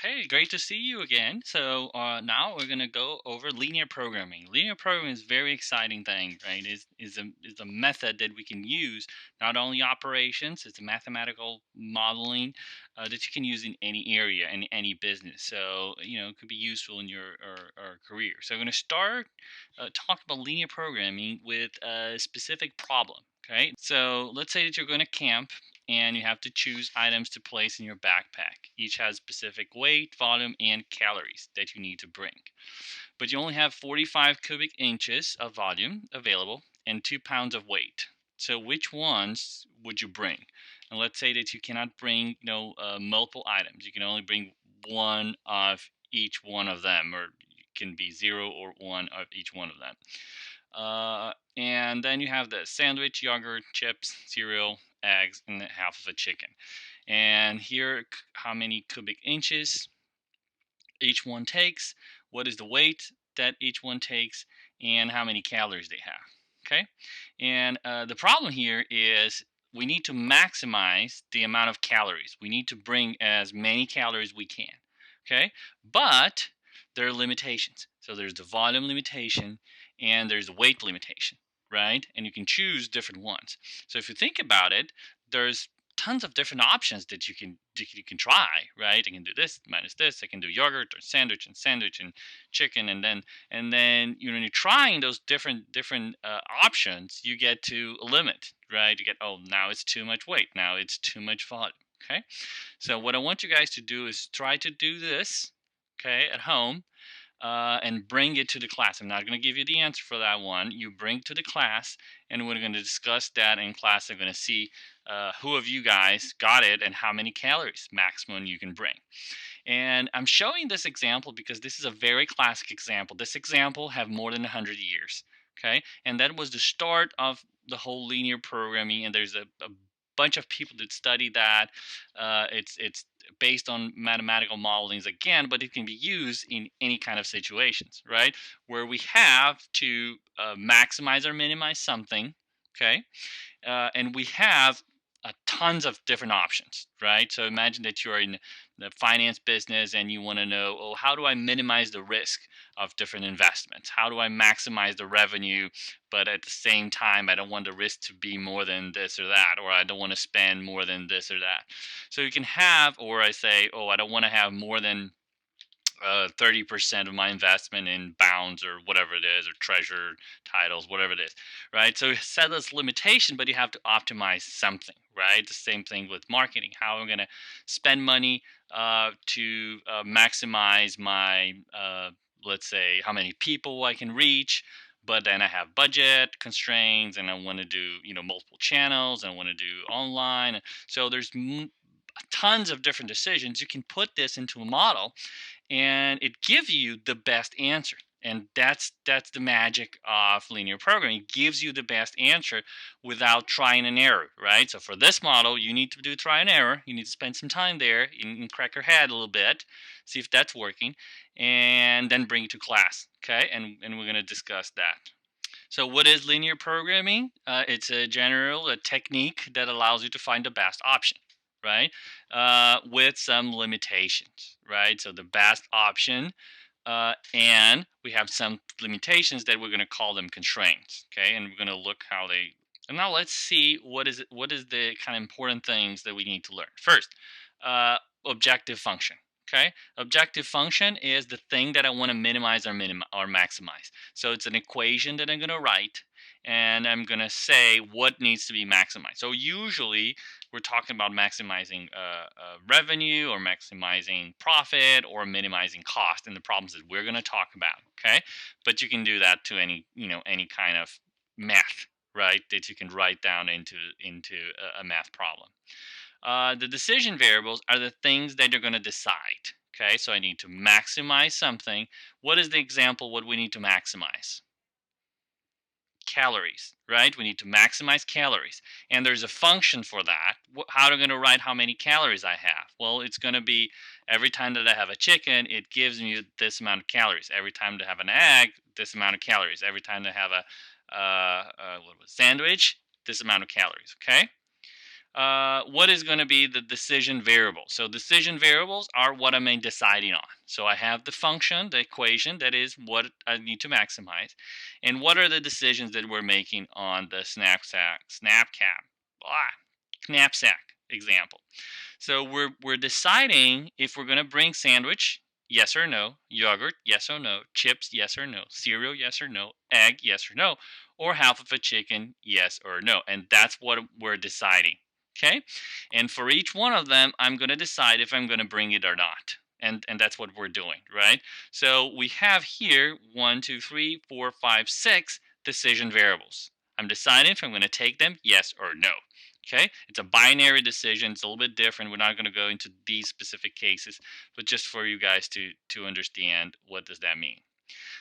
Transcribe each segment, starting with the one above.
Hey, great to see you again. Now we're gonna go over linear programming. Linear programming is a very exciting thing, right? Is a method that we can use not only operations, it's a mathematical modeling that you can use in any area and any business. It could be useful in your or career. So I'm gonna start talking about linear programming with a specific problem. Okay, so let's say that you're going to camp and you have to choose items to place in your backpack. Each has specific weight, volume, and calories that you need to bring. But you only have 45 cubic inches of volume available and 2 pounds of weight. So which ones would you bring? And let's say that you cannot bring, multiple items. You can only bring one of each one of them, or it can be zero or one of each one of them. And then you have the sandwich, yogurt, chips, cereal, eggs, and half of a chicken. And here, how many cubic inches each one takes, what is the weight that each one takes, and how many calories they have. Okay? And the problem here is we need to maximize the amount of calories. We need to bring as many calories we can. Okay? But there are limitations. So there's the volume limitation and there's the weight limitation, right? And you can choose different ones. So if you think about it, there's tons of different options that you can try, right? I can do this minus this. I can do yogurt or sandwich and chicken, and then when you're trying those different options, you get to a limit, right? You get, oh, now it's too much weight, now it's too much volume. Okay, so what I want you guys to do is try to do this, okay, at home, and bring it to the class. I'm not going to give you the answer for that one. You bring to the class, and we're going to discuss that in class. I'm going to see who of you guys got it and how many calories maximum you can bring. And I'm showing this example because this is a very classic example. This example have more than 100 years. Okay, and that was the start of the whole linear programming. And there's a bunch of people that study that. It's based on mathematical modelings again, but it can be used in any kind of situations, right? Where we have to maximize or minimize something, okay? And we have tons of different options, right? So imagine that you're in the finance business and you want to know, oh, how do I minimize the risk of different investments? How do I maximize the revenue, but at the same time, I don't want the risk to be more than this or that, or I don't want to spend more than this or that. So you can have, or I say, oh, I don't want to have more than 30% of my investment in bonds or whatever it is, or treasure titles, whatever it is, right? So set this limitation, but you have to optimize something, right? The same thing with marketing. How I'm going to spend money to maximize my, let's say, how many people I can reach. But then I have budget constraints, and I want to do, multiple channels, and I want to do online. So there's tons of different decisions. You can put this into a model and it gives you the best answer. And that's the magic of linear programming. It gives you the best answer without trying and error, right? So for this model, you need to do try and error. You need to spend some time there and crack your head a little bit, see if that's working, and then bring it to class, okay? And we're going to discuss that. So what is linear programming? It's a technique that allows you to find the best option, right? With some limitations, right? So the best option, and we have some limitations that we're going to call them constraints, okay? And we're going to look how they. And now let's see what is it. What is the kind of important things that we need to learn first? Objective function. Okay, objective function is the thing that I want to minimize or maximize. So it's an equation that I'm going to write, and I'm going to say what needs to be maximized. So usually we're talking about maximizing revenue or maximizing profit or minimizing cost in the problems that we're going to talk about. Okay, but you can do that to any kind of math, right? That you can write down into a math problem. The decision variables are the things that you're going to decide. Okay, so I need to maximize something. What is the example? What we need to maximize? Calories, right? We need to maximize calories. And there's a function for that. How am I going to write how many calories I have? Well, it's going to be every time that I have a chicken, it gives me this amount of calories. Every time that I have an egg, this amount of calories. Every time that I have a sandwich, this amount of calories. Okay. what is going to be the decision variable? So decision variables are what I'm deciding on. So I have the function, the equation, that is what I need to maximize. And what are the decisions that we're making on the knapsack example. So we're deciding if we're going to bring sandwich, yes or no, yogurt, yes or no, chips, yes or no, cereal, yes or no, egg, yes or no, or half of a chicken, yes or no. And that's what we're deciding. Okay? And for each one of them, I'm going to decide if I'm going to bring it or not. And that's what we're doing, right? So we have here 1, 2, 3, 4, 5, 6 decision variables. I'm deciding if I'm going to take them, yes or no. Okay, it's a binary decision. It's a little bit different. We're not going to go into these specific cases, but just for you guys to understand what does that mean.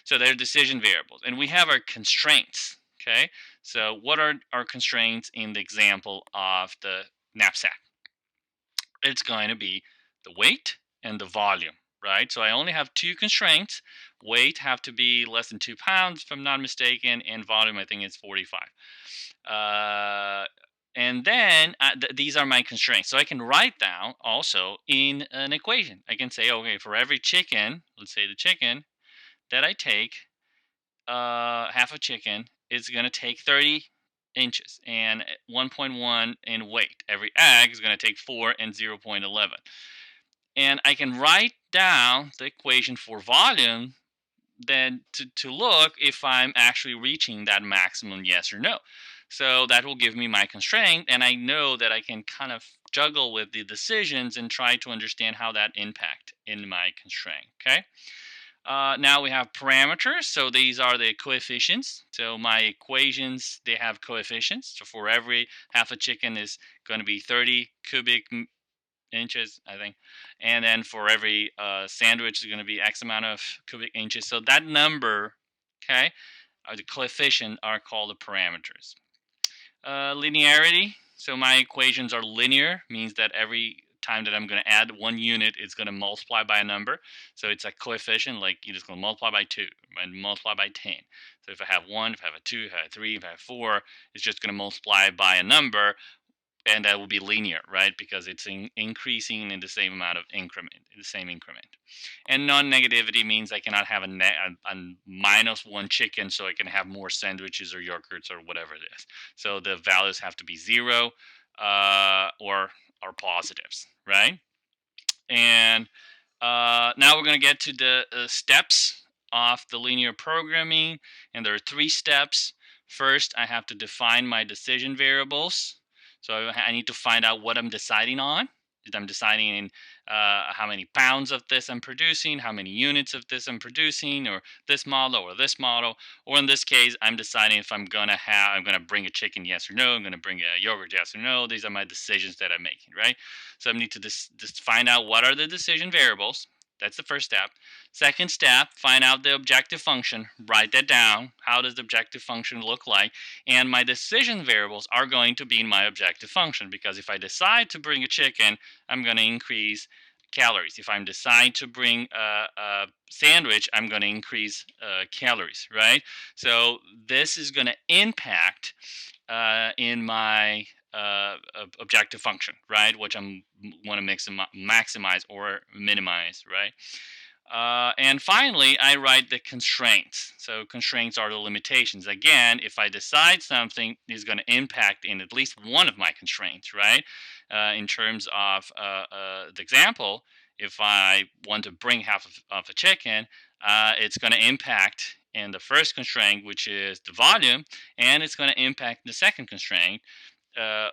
So they're decision variables, and we have our constraints. Okay, so what are our constraints in the example of the knapsack? It's going to be the weight and the volume, right? So I only have two constraints. Weight have to be less than 2 pounds, if I'm not mistaken, and volume, I think it's 45. And then these are my constraints. So I can write down also in an equation. I can say, okay, for every chicken, let's say the chicken that I take, half a chicken is going to take 30 inches and 1.1 in weight. Every egg is going to take 4 and 0.11. And I can write down the equation for volume then to look if I'm actually reaching that maximum yes or no. So that will give me my constraint, and I know that I can kind of juggle with the decisions and try to understand how that impact in my constraint. Okay. Now we have parameters. So these are the coefficients. So my equations, they have coefficients. So for every half a chicken is going to be 30 cubic inches, I think. And then for every sandwich is going to be X amount of cubic inches. So that number, okay, the coefficient are called the parameters. Linearity. So my equations are linear, means that every time that I'm going to add 1 unit, it's going to multiply by a number. So it's a coefficient, like you're just going to multiply by 2 and multiply by 10. So if I have 1, if I have a 2, if I have 3, if I have 4, it's just going to multiply by a number, and that will be linear, right? Because it's increasing in the same amount of increment, in the same increment. And non-negativity means I cannot have a -1 chicken, so I can have more sandwiches or yogurts or whatever it is. So the values have to be 0 or positives, right? And now we're going to get to the steps of the linear programming, and there are 3 steps. First, I have to define my decision variables. So I need to find out what I'm deciding on. I'm deciding in how many pounds of this I'm producing, how many units of this I'm producing, or this model or this model. Or in this case, I'm deciding if I'm gonna bring a chicken, yes or no. I'm gonna bring a yogurt, yes or no. These are my decisions that I'm making, right? So I need to just find out what are the decision variables. That's the first step. Second step, find out the objective function. Write that down. How does the objective function look like? And my decision variables are going to be in my objective function, because if I decide to bring a chicken, I'm going to increase calories. If I decide to bring a sandwich, I'm going to increase calories, right? So this is going to impact in my objective function, right? Which I'm want to maximize or minimize, right? And finally, I write the constraints. So constraints are the limitations. Again, if I decide something is going to impact in at least one of my constraints, right? In terms of the example, if I want to bring half of a chicken, it's going to impact in the first constraint, which is the volume, and it's going to impact the second constraint,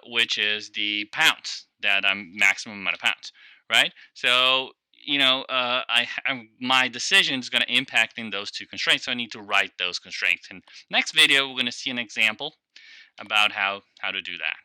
which is the pounds, that I'm maximum amount of pounds, right? So my decision is going to impact in those 2 constraints, so I need to write those constraints. And next video, we're going to see an example about how to do that.